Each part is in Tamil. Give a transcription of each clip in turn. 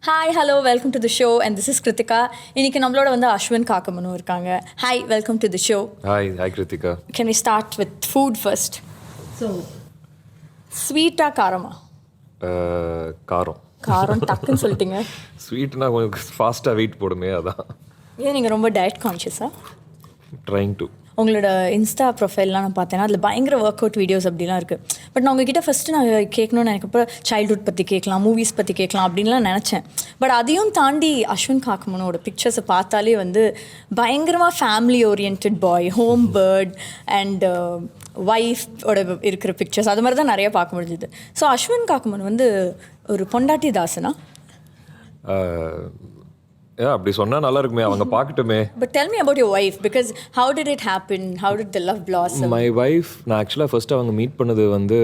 Hi, hello, welcome to the show and this is Krithika. இன்னைக்கு நம்மளோட வந்து அஸ்வின் காக்கமனு இருக்காங்க. Hi, welcome to the show. Hi Krithika. Can we start with food first? So, sweet-ஆ காரமா? காரம் டக்குன்னு சொல்லிட்டீங்க. ஸ்வீட்னா கொஞ்சம் ஃபாஸ்ட்டாக வெயிட் போடுமே அதான். ஏன் நீங்கள் ரொம்ப டயட் கான்ஷியஸா? Trying to. உங்களோட இன்ஸ்டா ப்ரொஃபைல்லாம் நான் பார்த்தேன்னா அதில் பயங்கர ஒர்க் அவுட் வீடியோஸ் அப்படிலாம் இருக்குது. பட் நான் உங்ககிட்ட ஃபஸ்ட்டு நான் கேட்கணும்னு எனக்கு அப்புறம் சைல்ட்ஹுட் பற்றி கேட்கலாம், மூவிஸ் பற்றி கேட்கலாம் அப்படின்லாம் நினச்சேன். பட் அதையும் தாண்டி அஸ்வின் காக்கமனோட பிக்சர்ஸை பார்த்தாலே வந்து பயங்கரமாக family orient boy, home bird and ஒய்ஃபோட இருக்கிற பிக்சர்ஸ் அது மாதிரி தான் நிறைய பார்க்க முடிஞ்சுது. ஸோ அஸ்வின் காக்கமன் வந்து ஒரு பொண்டாட்டி தாசனா? அப்படி சொன்னா நல்லா இருக்குமே, அவங்க பார்க்கட்டுமே. But tell me about your wife, because how did it happen? How did the love blossom? My wife, நான் ஆக்சுவலாக ஃபர்ஸ்ட் அவங்க மீட் பண்ணது வந்து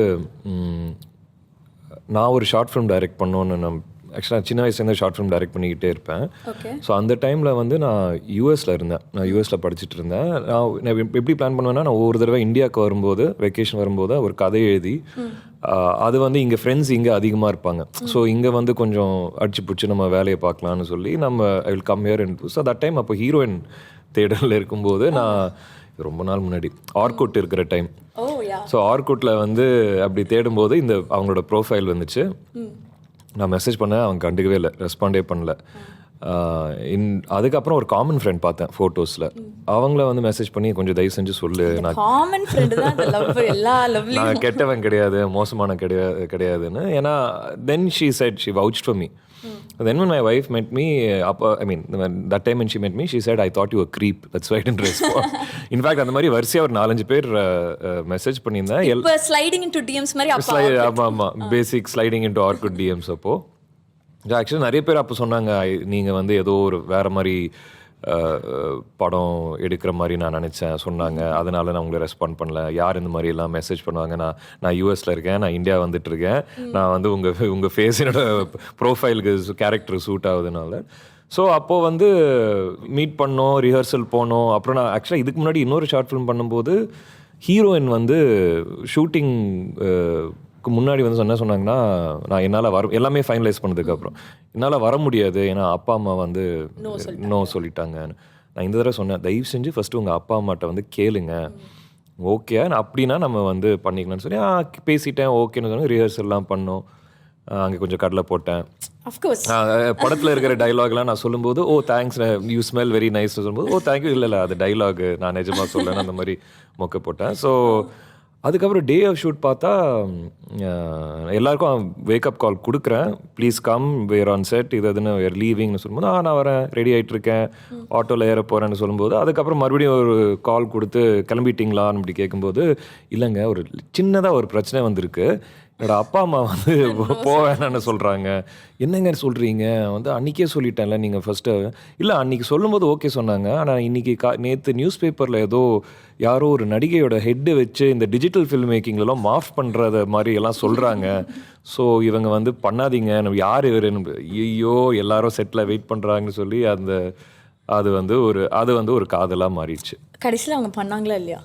நான் ஒரு ஷார்ட் ஃபிலிம் டைரக்ட் பண்ணோன்னு நான் ஆக்சுவலாக சின்ன வயசுலேருந்து ஷார்ட் ஃபிலிம் டைரக்ட் பண்ணிக்கிட்டே இருப்பேன். ஸோ அந்த டைமில் வந்து நான் யூஎஸில் இருந்தேன். நான் யூஎஸில் படிச்சுட்டு இருந்தேன். நான் எப்படி பிளான் பண்ணுவேன்னா, நான் ஒவ்வொரு தடவை இந்தியாவுக்கு வரும்போது, வெக்கேஷன் வரும்போது ஒரு கதை எழுதி அது வந்து இங்கே ஃப்ரெண்ட்ஸ் இங்கே அதிகமாக இருப்பாங்க. ஸோ இங்கே வந்து கொஞ்சம் அடிச்சு பிடிச்சி நம்ம வேலையை பார்க்கலான்னு சொல்லி நம்ம I will come here and so that time அப்போ ஹீரோயின் தேடலில் இருக்கும்போது நான் ரொம்ப நாள் முன்னாடி ஆர்குட் இருக்கிற டைம். ஸோ ஆர்குட்டில் வந்து அப்படி தேடும்போது இந்த அவங்களோட ப்ரோஃபைல் வந்துச்சு. நான் மெசேஜ் பண்ணேன், அவங்க கண்டுக்கவே இல்லை, ரெஸ்பாண்டே பண்ணல. அதுக்கப்புறம் ஒரு காமன் ஃப்ரெண்ட் பார்த்தேன் ஃபோட்டோஸில். அவங்கள வந்து மெசேஜ் பண்ணி கொஞ்சம் தயவு செஞ்சு சொல்லு, நான் கெட்டவன் கிடையாது, மோசமான கிடையாதுன்னு. ஏன்னா then she said she vouched for me. Then when my wife met me, that time when she met me, she said, I thought you were a creep. That's why I didn't respond. In fact, அந்த மாதிரி வரிசையா ஒரு 4-5 பேர் மெசேஜ் பண்ணியிருந்தேன். இப்போ ஸ்லைடிங் இன்டு டிஎம்ஸ் மாதிரி ஆமா பேசிக் ஸ்லைடிங் இன்டு ஆர்குட் டிஎம்ஸ். அப்போ ஆக்சுவலி நிறைய பேர் அப்போ சொன்னாங்க, நீங்கள் வந்து ஏதோ ஒரு வேற மாதிரி படம் எடுக்கிற மாதிரி நான் நினச்சேன் சொன்னாங்க. அதனால நான் உங்களை ரெஸ்பாண்ட் பண்ணல. யார் இந்த மாதிரி எல்லாம் மெசேஜ் பண்ணுவாங்க, நான் யூஎஸில் இருக்கேன், நான் இந்தியா வந்துட்டு இருக்கேன், நான் வந்து உங்கள் ஃபேஸ் என்னோட ப்ரோஃபைலுக்கு கேரக்டர் சூட் ஆகுதுனால. ஸோ அப்போது வந்து மீட் பண்ணோம், ரிஹர்சல் போனோம். அப்புறம் நான் ஆக்சுவலாக இதுக்கு முன்னாடி இன்னொரு ஷார்ட் ஃபிலிம் பண்ணும்போது ஹீரோயின் வந்து ஷூட்டிங் முன்னாடி வந்து என்ன சொன்னாங்கன்னா, நான் என்னால் எல்லாமே ஃபைனலைஸ் பண்ணதுக்கப்புறம் என்னால் வர முடியாது, ஏன்னா அப்பா அம்மா வந்து நோ சொல்லிட்டாங்க. நான் இந்த தடவை சொன்னேன், தயவு செஞ்சு ஃபஸ்ட்டு உங்கள் அப்பா அம்மாட்ட வந்து கேளுங்க, ஓகே அப்படின்னா நம்ம வந்து பண்ணிக்கலாம்னு சொல்லி பேசிட்டேன். ஓகேன்னு சொன்னாங்க. ரிஹர்சல்லாம் பண்ணோம். அங்கே கொஞ்சம் கடலை போட்டேன். படத்தில் இருக்கிற டைலாக்லாம் நான் சொல்லும்போது, oh thanks, you smell very nice சொல்லும்போது, ஓ தேங்க்யூ, இல்லை அது டைலாகு, நான் நிஜமாக சொல்லணும், அந்த மாதிரி மொக்க போட்டேன். ஸோ அதுக்கப்புறம் டே ஆஃப் ஷூட் பார்த்தா எல்லாருக்கும் வேக்கப் கால் கொடுக்குறேன், please come, where on set, இது அதுன்னு வேர் லீவிங்னு சொல்லும்போது, நான் வரேன், ரெடி ஆகிட்டுருக்கேன், ஆட்டோவில் ஏற போகிறேன்னு சொல்லும்போது, அதுக்கப்புறம் மறுபடியும் ஒரு கால் கொடுத்து கிளம்பிட்டிங்களான்னு அப்படி கேட்கும்போது, இல்லைங்க ஒரு சின்னதாக ஒரு பிரச்சனை வந்திருக்கு, என்னோட அப்பா அம்மா வந்து போவேன்னு சொல்கிறாங்க. என்னங்க சொல்கிறீங்க, வந்து அன்றைக்கே சொல்லிட்டேன்ல நீங்கள் ஃபஸ்ட்டு. இல்லை அன்றைக்கி சொல்லும்போது ஓகே சொன்னாங்க, ஆனால் இன்றைக்கி நேற்று நியூஸ் பேப்பரில் ஏதோ யாரோ ஒரு நடிகையோட ஹெட்டு வச்சு இந்த டிஜிட்டல் ஃபில்ம் மேக்கிங்லாம் மாஃப் பண்ணுறத மாதிரி எல்லாம் சொல்கிறாங்க. ஸோ இவங்க வந்து பண்ணாதீங்க, நம்ம யார் இவர், ஐயோ எல்லாரும் செட்டில் வெயிட் பண்ணுறாங்கன்னு சொல்லி அது வந்து ஒரு காதலாக மாறிடுச்சு. கடைசியில் அவங்க பண்ணாங்களா இல்லையா?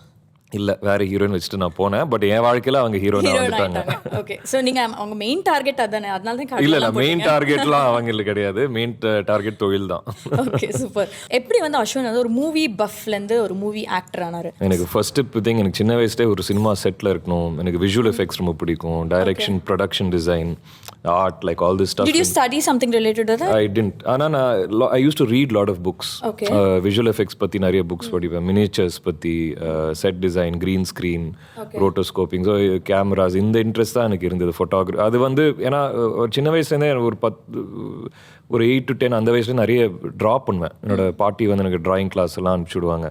இல்லை, வேற ஹீரோயின் வச்சுட்டு நான் போனேன். பட் என் வாழ்க்கையில் அவங்க ஹீரோயின் வந்துட்டாங்க. ஓகே, ஸோ நீங்கள் அவங்க மெயின் டார்கெட் அதானே, அதனால தான். இல்லை மெயின் டார்கெட்லாம் அவங்களுக்கு கிடையாது, மெயின் டார்கெட் தொழில் தான். Okay, super. எப்படி வந்து அஸ்வின் வந்து ஒரு மூவி பஃப்லேருந்து ஒரு மூவி ஆக்டர் ஆனார்? எனக்கு ஃபர்ஸ்ட்டு திங், எனக்கு சின்ன வயசுலேயே ஒரு சினிமா செட்டில் இருக்கணும், எனக்கு விஷுவல் எஃபெக்ட்ஸ் ரொம்ப பிடிக்கும், direction, production design, art, like all this stuff. Did you study something related to that? I didn't. I used to read lot of books. Okay. Visual effects பத்தி நிறைய books படிப்பேன், miniatures பத்தி, set design, green screen, rotoscoping, so cameras, இந்த இன்ட்ரெஸ்ட் தான் எனக்கு இருந்தது. ஃபோட்டோகிராஃபி அது வந்து ஏன்னா சின்ன வயசுலேருந்தே ஒரு 8 to 10 அந்த வயசுல நிறைய ட்ரா பண்ணுவேன். என்னோட பாட்டி வந்து எனக்கு ட்ராயிங் கிளாஸ் எல்லாம் அனுப்பிச்சுடுவாங்க.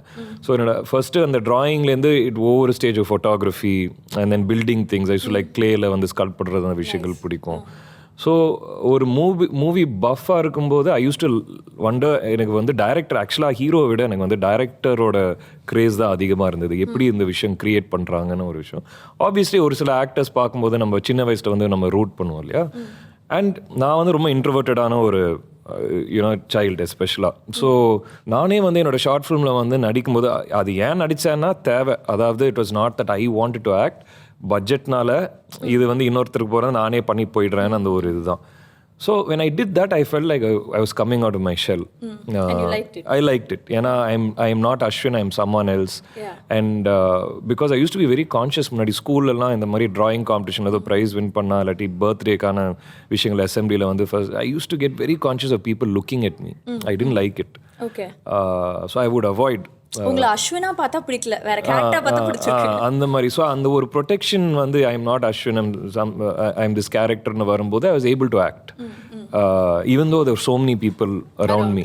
ஸோ என்னோட ஃபர்ஸ்ட்டு அந்த ட்ராயிங்லேருந்து ஒவ்வொரு stage of photography and then building things, I use like கிளேயில் வந்து ஸ்கல்ப் பண்ணுறது, அந்த விஷயங்கள் பிடிக்கும். ஸோ ஒரு மூவி பஃப்பாக இருக்கும்போது ஐ யூஸ் டு வண்டர், எனக்கு வந்து டைரக்டர் ஆக்சுவலாக ஹீரோவை விட எனக்கு வந்து டைரக்டரோட கிரேஸ் தான் அதிகமாக இருந்தது. எப்படி இந்த விஷயம் கிரியேட் பண்ணுறாங்கன்னு ஒரு விஷயம். ஆப்வியஸ்லி ஒரு சில ஆக்டர்ஸ் பார்க்கும்போது நம்ம சின்ன வயசில் வந்து நம்ம ரூட் பண்ணுவோம் இல்லையா. அண்ட் நான் வந்து ரொம்ப இன்ட்ரோவர்ட்டடான ஒரு சைல்டு எஸ்பெஷலாக. ஸோ நானே வந்து என்னோடய ஷார்ட் ஃபிலிமில் வந்து நடிக்கும்போது அது ஏன் நடித்தேன்னா தேவை, அதாவது it was not that I wanted to act, பட்ஜெட்னால இது வந்து இன்னொருத்தருக்கு போகிறது நானே பண்ணி போயிடுறேன்னு அந்த ஒரு இதுதான். So when I did that, I felt like I was coming out of my shell. And you liked it? I liked it. ஏன்னா I am not Ashwin, I am someone else. Yeah. And because I used to be very conscious முன்னாடி ஸ்கூல்லலாம் இந்த மாதிரி drawing competition ஏதோ ப்ரைஸ் வின் பண்ணா இல்லாட்டி பர்த்டேக்கான விஷயங்கள் அசம்பிளியில் வந்து first I used to get very conscious of people looking at me. I didn't like it. Okay. So I would avoid. உங்களை அஸ்வினா பார்த்தா பிடிக்கல, வேற கேரக்டரா பார்த்தா பிடிச்சிருக்கு. அந்த மாதிரி. ஸோ அந்த ஒரு ப்ரொடெக்ஷன் வந்து I am not Ashwin, I am this கேரக்டர்னு வரும்போது I was able to act even though there so many people around me.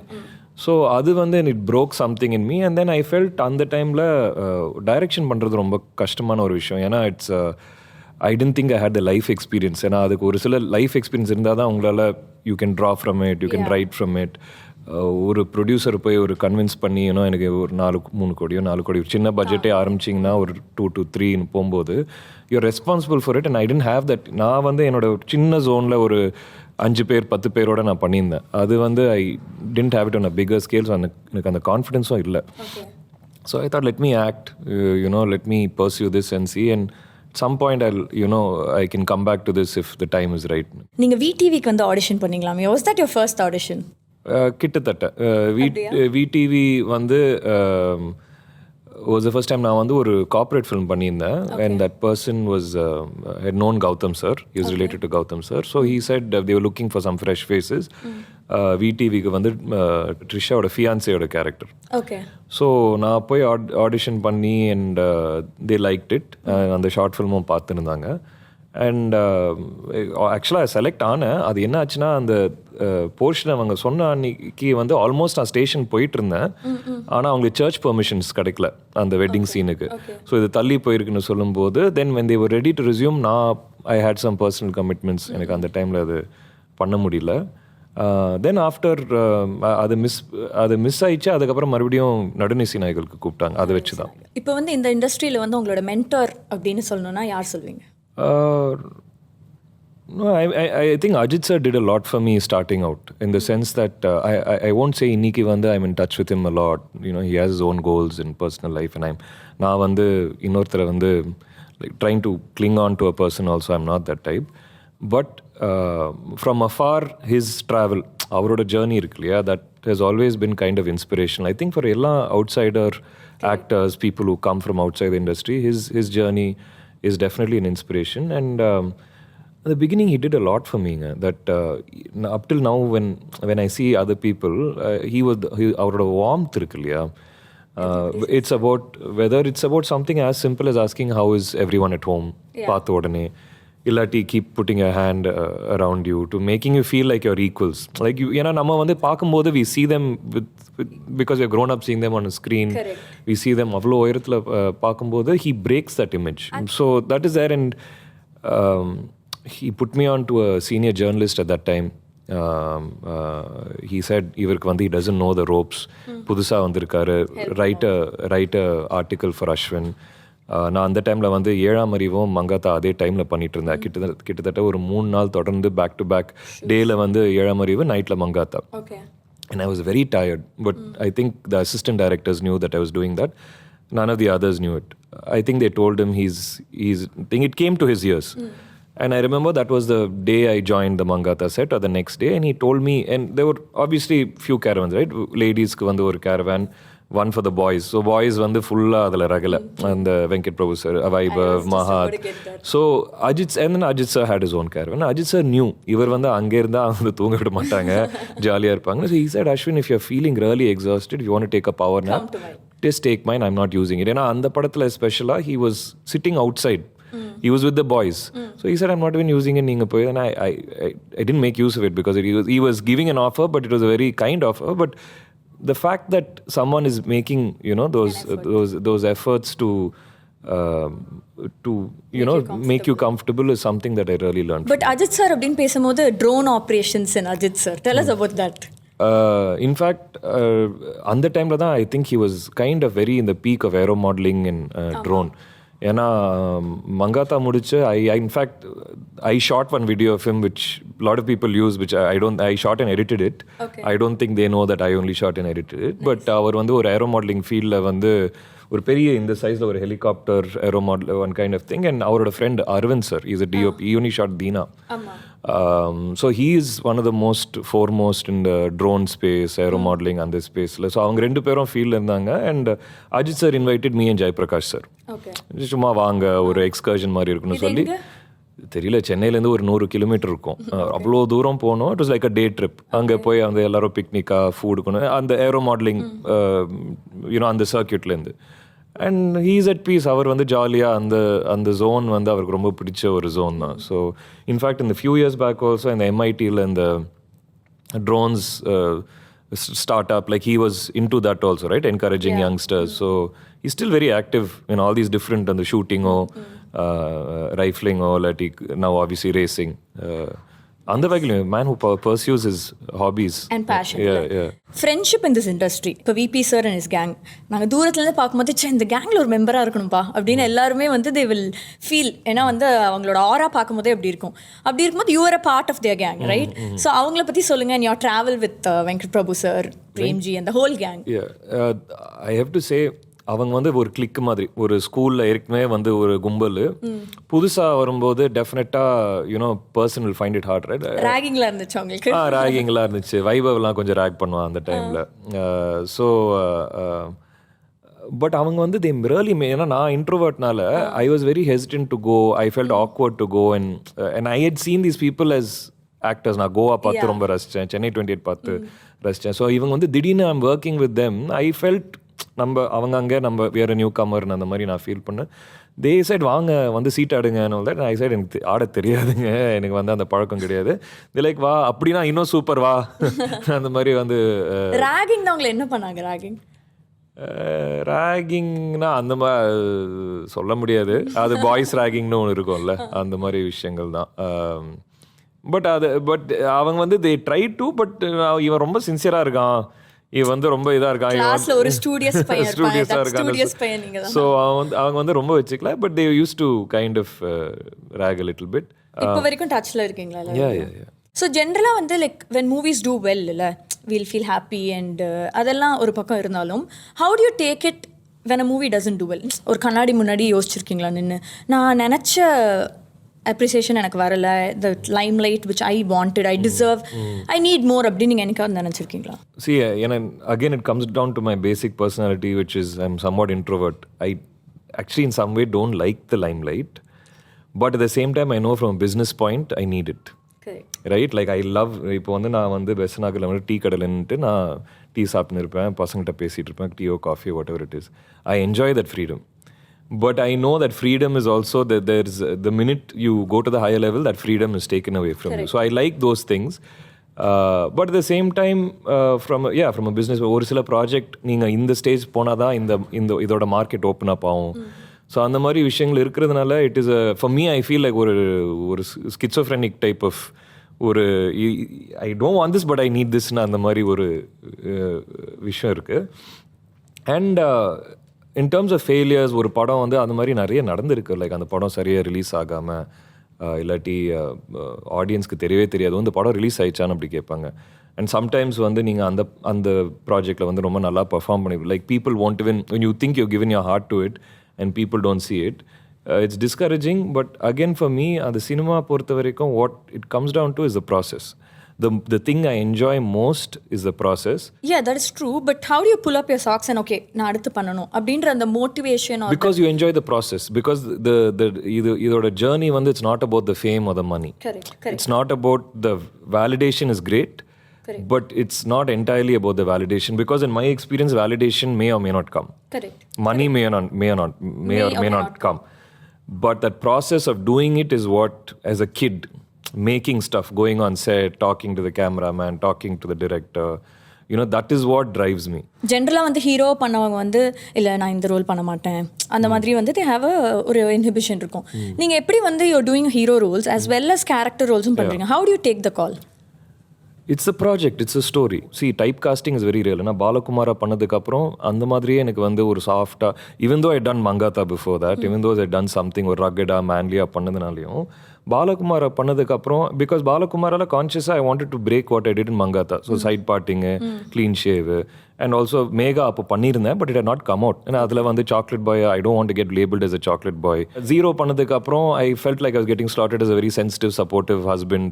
So அது வந்து it broke something in me, and then I felt அந்த டைமில் டைரக்ஷன் பண்ணுறது ரொம்ப கஷ்டமான ஒரு விஷயம். ஏன்னா it's I tend think I had the life experience. ஏன்னா அதுக்கு ஒரு சில லைஃப் எக்ஸ்பீரியன்ஸ் இருந்தால் தான் உங்களால் you can draw from it, you can write from it. ஒரு ப்ரொடியூசர் போய் ஒரு கன்வின்ஸ் பண்ணி எனக்கு ஒரு 4 கோடியோ 4 கோடி ஒரு சின்ன பட்ஜெட்டே ஆரம்பிச்சிங்கன்னா ஒரு 2 to 3 போகும்போது you're responsible for it. And I tend have that. நான் வந்து என்னோட சின்ன ஜோனில் ஒரு 5 பேர் 10 பேரோட நான் பண்ணியிருந்தேன். அது வந்து I tend have it on a bigger scales. எனக்கு அந்த கான்ஃபிடென்ஸும் இல்லை. So I thought let me act, let me pursue this and see, and some point I can come back to this if the time is right. நீங்க VTVக்கு வந்து ஆடிஷன் பண்ணீங்களாமே, was that your first audition? கிட்டத்தட்ட விடிவி வந்து was the first time நான் வந்து ஒரு கார்ப்பரேட் ஃபிலிம் பண்ணியிருந்தேன். And that person had known Gautam sir. He was related to Gautam sir. So he said they were looking for some fresh faces. விடிவிக்கு வந்து ட்ரிஷாவோட ஃபியான்சேயோட கேரக்டர். ஓகே. ஸோ நான் போய் ஆடிஷன் பண்ணி அண்ட் தே லைக்ட் இட். அந்த ஷார்ட் ஃபில்மும் பார்த்துருந்தாங்க. அண்ட் ஆக்சுவலாக செலக்ட் ஆனேன். அது என்ன ஆச்சுன்னா அந்த போர்ஷன் அவங்க சொன்ன அன்னைக்கு வந்து ஆல்மோஸ்ட் நான் ஸ்டேஷன் போயிட்டு இருந்தேன். ஆனால் அவங்களுக்கு சர்ச் பெர்மிஷன்ஸ் கிடைக்கல அந்த வெட்டிங் சீனுக்கு. ஸோ இது தள்ளி போயிருக்குன்னு சொல்லும்போது தென் when they were ready to resume, I had some personal commitments. எனக்கு அந்த டைமில் அது பண்ண முடியல. தென் ஆஃப்டர் அது மிஸ் ஆயிடுச்சு. அதுக்கப்புறம் மறுபடியும் நடுநிசி நாய்களுக்கு கூப்பிட்டாங்க. அதை வச்சு தான். இப்போ வந்து இந்த இண்டஸ்ட்ரியில் வந்து உங்களோட மென்டார் அப்படின்னு சொல்லணும்னா யார் சொல்வீங்க? No, I think Ajith Sir did a lot for me starting out, in the sense that I won't say Inniki Vanda I'm in touch with him a lot. He has his own goals in personal life, and நான் வந்து இன்னொருத்தரை வந்து like trying to cling on to a person also. I'm not that type. But from afar, his travel, அவரோட journey இருக்கு இல்லையா, that has always been kind of inspirational. I think for எல்லா outsider actors, people who come from outside the industry, his journey is definitely an inspiration. And at the beginning he did a lot for me, that up till now when I see other people, he அவரோட warmth இருக்கு இல்லையா, it's about something as simple as asking how is everyone at home, பார்த்த உடனே இல்லாட்டி keep putting a hand around you to making you feel like you're equals. Like you, ஏன்னா நம்ம வந்து பார்க்கும்போது we see them with because we've grown up seeing them on a screen. Correct. We see them அவ்வளோ உயரத்தில் பார்க்கும்போது he breaks that image. So that is there. And he put me on to a senior journalist at that time. He said இவருக்கு வந்து he doesn't know the ropes. புதுசாக வந்திருக்காரு, write a article for Ashwin. நான் அந்த டைமில் வந்து 7ஆம் அறிவும் மங்காத்தா அதே டைமில் பண்ணிட்டு இருந்தேன். கிட்டத்தட்ட ஒரு 3 நாள் தொடர்ந்து பேக் டு பேக் டேயில் வந்து 7ஆம் அறிவு, நைட்டில் Mankatha. And I was very tired, but I think the assistant directors knew that I was doing that. None of the others knew it. I think they told him it came to his ears. And I remember that was the day I joined the Mangata set, or the next day, and he told me, and there were obviously few caravans, right? Ladies ku vandu or caravan, one for the boys. So boys vandu fulla adala ragala, and Venkat Prabhu sir, Avaibhav, Mahat. So Ajith Sir had his own caravan. Ajith Sir knew ivar vandu ange irundha avanga thoonga vidu maatanga, jolly irupanga. So he said, Ashwin, if you're feeling really exhausted, if you want to take a power nap, just take mine. I'm not using it. Ena andha padathula especially he was sitting outside. He was with the boys. So he said, I'm not even using it. And I didn't make use of it because he was giving an offer, but it was a very kind offer. But the fact that someone is making, those efforts to make you comfortable is something that I really learned. But Ajith Sir abdin pesumbodhu drone operations in Ajith Sir. Tell us about that. In fact, on the time I think he was kind of very in the peak of aero modeling and drone. ஏன்னா மங்காத்தா முடிச்சு I shot one video of him which a lot of people use, which I shot and edited it. I don't think they know that I only shot and edited it. But அவர் வந்து ஒரு ஏரோ மாடலிங் ஃபீல்டில் வந்து ஒரு பெரிய இந்த சைஸில் ஒரு helicopter aero model one kind of thing. And அவரோட friend Aravind sir is a DOP, யூனி ஷாட் Dheena. So he is one of the foremost in the drone space, aero modeling and this space. So அவங்க ரெண்டு பேரும் ஃபீல்டில் இருந்தாங்க. And Ajith sir invited me and Jayaprakash sir. சும்மா வாங்க ஒரு எக்ஸ்கர்ஷன் மாதிரி இருக்குன்னு சொல்லி, தெரியல, சென்னையிலேருந்து ஒரு 100 கிலோமீட்டர் இருக்கும். அவ்வளோ தூரம் போனோம். It was like a day trip. அங்கே போய் அந்த எல்லாரும் பிக்னிக்காக ஃபுட்டுக்குன்னு அந்த ஏரோ மாடலிங் யூனோ அந்த சர்க்கியூட்லேருந்து. And he's at peace. அவர் வந்து ஜாலியாக அந்த ஜோன் வந்து அவருக்கு ரொம்ப பிடிச்ச ஒரு ஜோன் தான். ஸோ இன்ஃபேக்ட் இந்த ஃபியூ இயர்ஸ் பேக் ஆல்சோ இந்த MITயில் இந்த drones startup, like he was into that also, right, encouraging youngsters. So he's still very active in all these different and the shooting or rifling or like now obviously racing. அந்த வகையில் man who pursues his hobbies and passion. Friendship in this industry. இப்போ VP sir and his gang, நாங்கள் தூரத்துலேருந்து பார்க்கும்போது இந்த கேங்கில் ஒரு மெம்பராக இருக்கணும்ப்பா அப்படின்னு எல்லாருமே வந்து they will feel. ஏன்னா வந்து அவங்களோட ஆரா பார்க்கும்போதே அப்படி இருக்கும். அப்படி இருக்கும்போது you are a part of their gang, right? So அவங்கள பற்றி சொல்லுங்கள். and your travel with Venkat Prabhu sir, Premji and the whole gang. I have to say அவங்க வந்து ஒரு கிளிக் மாதிரி. ஒரு ஸ்கூலில் ஏற்கனவே வந்து ஒரு கும்பல் புதுசாக வரும்போது டெஃபினட்டாக you know person will find it hard, right? ராகிங்லாம் இருந்துச்சு அவங்களுக்கு. ராகிங்லாம் இருந்துச்சு. வைபவ்லாம் கொஞ்சம் ரேக் பண்ணுவான் அந்த டைமில். ஸோ பட் அவங்க வந்து தே ரியலி, ஏன்னா நான் இன்ட்ரோவர்ட்னால I was very hesitant to go. I felt awkward to go. And I had seen these people as actors. நான் கோவா பார்த்து ரொம்ப ரசித்தேன், சென்னை 28 பார்த்து ரசித்தேன். ஸோ இவங்க வந்து திடீர்னு I'm working with them. I felt நம்ம அவங்க அங்கே நம்ம வேறு நியூ கமர்னு அந்த மாதிரி நான் ஃபீல் பண்ணேன். தே சைட் வாங்க வந்து சீட் ஆடுங்கன்னு தான். ஐ சைட் எனக்கு ஆட தெரியாதுங்க, எனக்கு வந்து அந்த பழக்கம் கிடையாது. தி லைக் வா அப்படின்னா இன்னும் சூப்பர் வா அந்த மாதிரி வந்து. ராகிங் தான் அவங்களை என்ன பண்ணாங்க? ராகிங்னா அந்த மாதிரி சொல்ல முடியாது. அது பாய்ஸ் ராகிங்னு ஒன்று இருக்கும்ல, அந்த மாதிரி விஷயங்கள் தான். பட் அவங்க வந்து தே ட்ரை டு. பட் இவன் ரொம்ப சின்சியராக இருக்கான், இவன் வந்து ரொம்ப இதாக இருக்கான், ஒரு ஸ்டூடியஸாக இருக்காங்க. ஸோ அவங்க வந்து ரொம்ப வச்சுக்கல. But they use to kind of rock a little bit. இப்போ வரைக்கும் டச்சில் இருக்கீங்களா? ஸோ ஜென்ரலாக வந்து like when movies do well இல்லை, வில் ஃபீல் ஹாப்பி அண்ட் அதெல்லாம் ஒரு பக்கம் இருந்தாலும், how do you take it when a movie doesn't do well? ஒரு கண்ணாடி முன்னாடி யோசிச்சிருக்கீங்களா நின்று, நான் நினச்ச அப்ரிசியேஷன் எனக்கு வரல, the limelight which I wanted, I deserve, I need more அப்படின்னு நீங்கள் என்னைக்காவது நினச்சிருக்கீங்களா? See, again it comes down to my basic personality, which is I'm somewhat introvert. I actually in some way don't like the limelight, but at the same time I know from a business point I need it. Right? Like I love, இப்போ வந்து நான் வந்து பெஸ்ட் நாக்கில் வந்து டீ கடையில் நின்றுட்டு நான் டீ சாப்பிட்டு இருப்பேன், பசங்கள்கிட்ட பேசிகிட்டு இருப்பேன், டீயோ coffee whatever it is. I enjoy that freedom. But I know that freedom is also that there's the minute you go to the higher level, that freedom is taken away from you. So I like those things. But at the same time, from a business, ஒரு சில ப்ராஜெக்ட் நீங்கள் இந்த ஸ்டேஜ் போனால் தான் இந்த இதோட மார்க்கெட் ஓப்பன் அப் ஆகும். ஸோ அந்த மாதிரி விஷயங்கள் இருக்கிறதுனால it is for me I feel like ஒரு ஸ்கிட்சோஃப்ரெனிக் டைப் ஆஃப் ஒரு I don't want this but I need திஸ்ன்னு அந்த மாதிரி ஒரு விஷயம் இருக்குது. And in terms of failures, ஒரு படம் வந்து அந்த மாதிரி நிறைய நடந்திருக்கு. லைக் அந்த படம் சரியாக ரிலீஸ் ஆகாமல், இல்லாட்டி ஆடியன்ஸ்க்கு தெரியவே தெரியாது இந்த படம் ரிலீஸ் ஆயிடுச்சான்னு அப்படி கேட்பாங்க. அண்ட் சம்டைம்ஸ் வந்து நீங்கள் அந்த ப்ராஜெக்டில் வந்து ரொம்ப நல்லா பர்ஃபார்ம் பண்ணி, like people want to win when you think you've given your heart to it and people don't see it, it's discouraging. But again for me, அந்த சினிமா பொறுத்த வரைக்கும் what it comes down to is the process. The thing I enjoy most is the process. Yeah, that is true. But how do you pull up your socks and okay, நான் அடுத்து பண்ணணும் அப்படின்ற அந்த motivation? Because you enjoy the process. Because இதோட journey வந்து it's not about the fame or the money. Correct. It's not about the validation is great. Correct. But it's not entirely about the validation, because in my experience validation may or may not come. Correct. Money may not come. But that process of doing it is what, as a kid, making stuff, going on set, talking to the cameraman, talking to the director, you know, that is what drives me. ஜென்ரலாக வந்து ஹீரோ பண்ணவங்க வந்து இல்லை நான் இந்த ரோல் பண்ண மாட்டேன் அந்த மாதிரி வந்து they have ஒரு இன்ஹிபிஷன் இருக்கும். நீங்கள் எப்படி வந்து you're doing hero roles as well as character roles-ம் பண்ணுறீங்க? How do you take the call? It's a project, it's a story. See, type casting is very real. நான் பாலகுமாரா பண்ணதுக்கப்புறம் அந்த மாதிரியே எனக்கு வந்து ஒரு சாஃப்டாக, even though I done Mangata before that, even though I done something ஒரு ரகடாக மேன்லியாக பண்ணதுனாலையும், பாலகுமாரை பண்ணதுக்கப்புறம் பிகாஸ் பாலகுமாரால் கான்ஷியஸாக I wanted to break what I did in Mankatha. So side parting, clean shave, and also Megha அப்போ பண்ணியிருந்தேன், but it not come out. ஏன்னா அதில் வந்து chocolate boy, I don't want to get labelled as a chocolate boy. Zero பண்ணதுக்கப்புறம் I felt like I was getting slotted as a very sensitive supportive husband.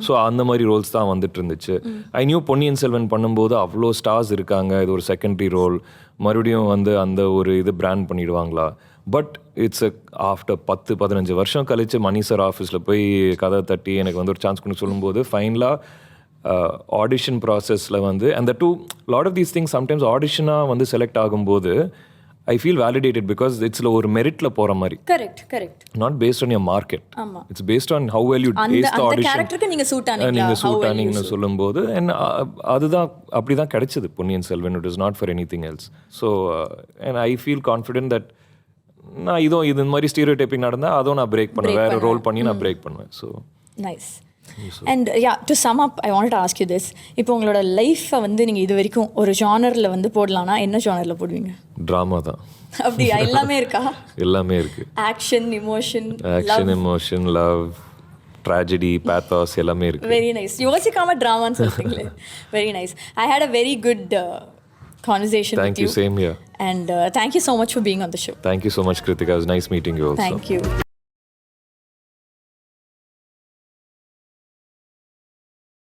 So அந்த மாதிரி ரோல்ஸ் தான் வந்துட்டு இருந்துச்சு. ஐ நியூ பொன்னியின் செல்வன் பண்ணும்போது அவ்வளோ ஸ்டார்ஸ் இருக்காங்க, இது ஒரு செகண்டரி ரோல், மறுபடியும் வந்து அந்த ஒரு இது பிராண்ட் பண்ணிடுவாங்களா. பட் இட்ஸ் ஆஃப்டர் 10-15 வருஷம் கழிச்சு மணி சார் ஆஃபீஸில் போய் கதை தட்டி எனக்கு வந்து ஒரு சான்ஸ் கொடுத்து சொல்லும்போது ஃபைனலாக ஆடிஷன் ப்ராசஸில் வந்து அந்த lot of these things sometimes ஆடிஷனாக வந்து செலக்ட் ஆகும்போது ஐ ஃபீல் வேலிடேட்டட் பிகாஸ் இட்ஸில் ஒரு மெரிட்டில் போகிற மாதிரி. Correct. Not based on your market, it's based on how well you does the audition. நீங்கள் சூட் ஆனீங்கன்னு சொல்லும்போது அதுதான் அப்படி தான் கிடைச்சது Ponniyin Selvan. It is not for anything else. So and I feel confident that நான் இது மாதிரி ஸ்டீரியோ டைப்பிங் நடந்தால் அதுவும் நான் பிரேக் பண்ணுவேன், வேறு ரோல் பண்ணி நான் பிரேக் பண்ணுவேன். So nice. And to some up I want to ask you this. இப்போ உங்களோட லைஃப்பை வந்து நீங்கள் இது வரைக்கும் ஒரு ஜானரில் வந்து போடலான்னா என்ன ஜானரில் போடுவீங்க? ட்ராமா தான். அப்படியா? எல்லாமே இருக்கா? எல்லாமே இருக்கு. Action, emotion, love, tragedy, pathos எல்லாமே இருக்கு. Very nice. யோசிக்காம ட்ராமான்னு சொல்றீங்களே. Very nice. I had a very good conversation with you. Thank you. Same here. And thank you so much for being on the show. Thank you so much, Krithika. It was nice meeting you also. Thank you.